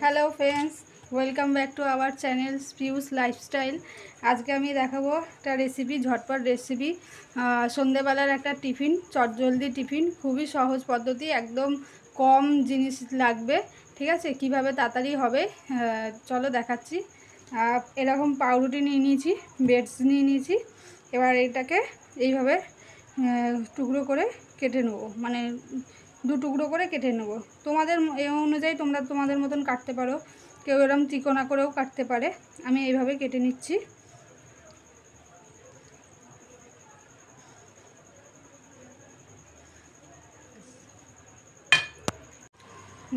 Hello friends, welcome back to our channel পিউস lifestyle. আজকে আমি দেখাবো একটা রেসিপি, ঝটপট রেসিপি, সন্ধেবেলার একটা টিফিন, চটজলদি টিফিন। খুবই সহজ পদ্ধতি, একদম কম জিনিস লাগবে। ঠিক আছে, কিভাবে তাড়াতাড়ি হবে চলো দেখাচ্ছি। এরকম পাউরুটি নিয়ে নিয়েছি, ব্রেডস নিয়ে নিয়েছি। এবার এটাকে এইভাবে টুকরো করে কেটে নেবো, মানে দু টুকরো করে কেটে নেব। তোমাদের এই অনুযায়ী তোমরা তোমাদের মতন কাটতে পারো, কেউ এরকম চিকনা করেও কাটতে পারে। আমি এইভাবে কেটে নিচ্ছি।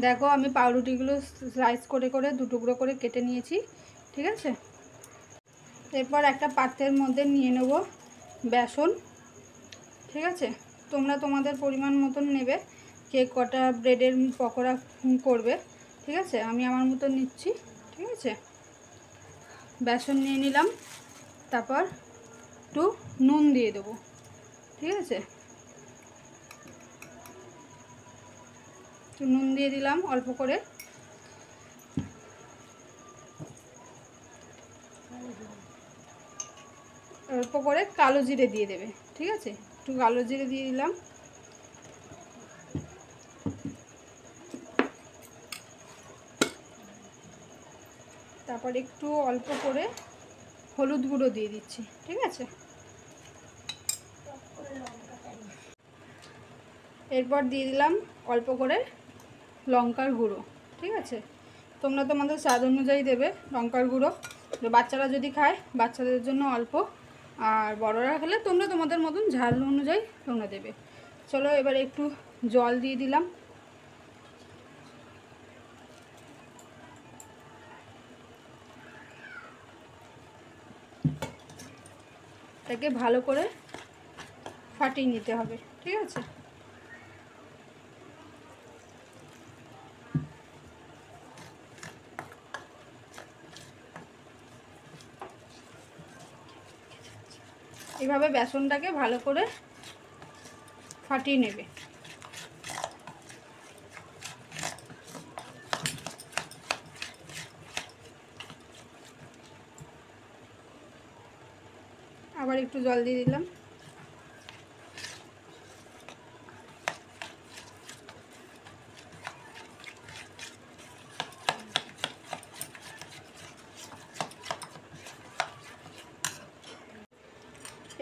দেখো, আমি পাউরুটিগুলো স্লাইস করে করে দু টুকরো করে কেটে নিয়েছি। ঠিক আছে, এরপর একটা পাত্রের মধ্যে নিয়ে নেব বেসন। ঠিক আছে, তোমরা তোমাদের পরিমাণ মতন নেবে, কে কটা ব্রেডের পকোড়া করবে। ঠিক আছে, আমি আমার মতো নিচ্ছি। ঠিক আছে, বেসন নিয়ে নিলাম, তারপর একটু নুন দিয়ে দেবো। ঠিক আছে, একটু নুন দিয়ে দিলাম অল্প করে। অল্প করে কালো জিরে দিয়ে দেবে। ঠিক আছে, একটু কালো জিরে দিয়ে দিলাম। তারপর একটু অল্প করে হলুদ গুঁড়ো দিয়ে দিচ্ছি। ঠিক আছে, এরপর দিয়ে দিলাম অল্প করে লঙ্কার গুঁড়ো। ঠিক আছে, তোমরা তোমাদের স্বাদ অনুযায়ী দেবে লঙ্কার গুঁড়ো। বাচ্চারা যদি খায়, বাচ্চাদের জন্য অল্প, আর বড়রা খেলে তোমরা তোমাদের মতন ঝাল অনুযায়ী তোমরা দেবে। চলো, এবার একটু জল দিয়ে দিলাম। এটাকে ভালো করে ফাটিয়ে নিতে হবে। ঠিক আছে, এইভাবে বেসনটাকে ভালো করে ফাটিয়ে নেবে। আবার একটু জল দিয়ে দিলাম।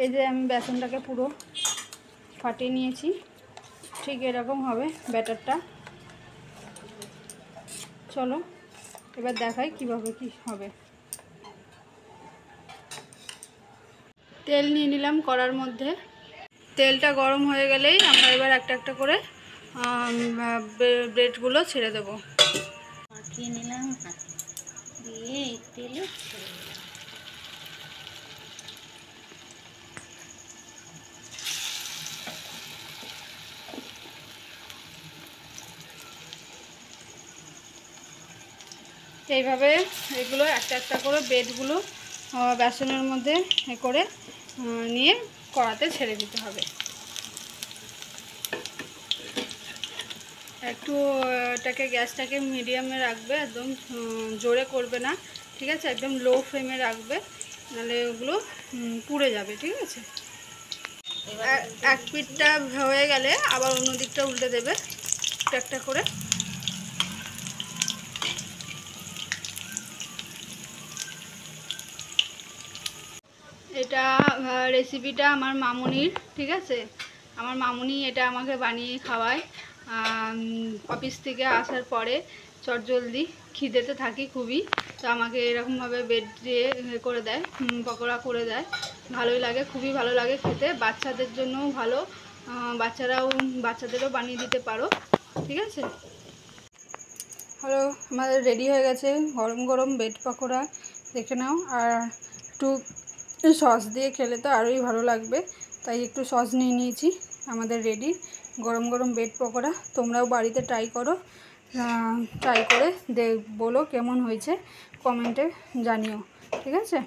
এই যে আমি বেসনটাকে পুরো ফাটিয়ে নিয়েছি। ঠিক এরকম হবে ব্যাটারটা। চলো এবার দেখাই কিভাবে কি হবে। তেল নিয়ে নিলাম কড়ার মধ্যে। তেলটা গরম হয়ে গেলেই আমরা এবার একটা একটা করে ব্রেডগুলো ছেড়ে দেবো। মাখিয়ে নিলাম, দিয়ে তেলে এইভাবে এগুলো একটা একটা করে ব্রেডগুলো বেসনের মধ্যে করে নিয়ে কড়াতে ছেড়ে দিতে হবে। একটু এটাকে গ্যাসটাকে মিডিয়ামে রাখবে, একদম জোরে করবে না। ঠিক আছে, একদম লো ফ্লেমে রাখবে, নাহলে ওগুলো পুড়ে যাবে। ঠিক আছে, এক পিঠটা হয়ে গেলে আবার অন্য দিকটা উল্টে দেবে একটা একটা করে। এটা রেসিপিটা আমার মামুনির। ঠিক আছে, আমার মামুনি এটা আমাকে বানিয়ে খাওয়ায় অফিস থেকে আসার পরে। চটজলদি খিদেতে থাকি খুবই, তো আমাকে এরকমভাবে বেড দিয়ে করে দেয়, পকোড়া করে দেয়। ভালোই লাগে, খুবই ভালো লাগে খেতে। বাচ্চাদের জন্যও ভালো, বাচ্চাদেরও বানিয়ে দিতে পারো। ঠিক আছে, হ্যালো, আমাদের রেডি হয়ে গেছে গরম গরম ব্রেড পকোড়া। দেখে নাও, আর একটু সস দিয়ে খেলে তো আরোই ভালো লাগবে, তাই একটু সস নিয়ে নিয়েছি। আমাদের রেডি গরম গরম ব্রেড পকোড়া। তোমরাও বাড়িতে ট্রাই করো, ট্রাই করে বলো কেমন হয়েছে, কমেন্টে জানিও। ঠিক আছে।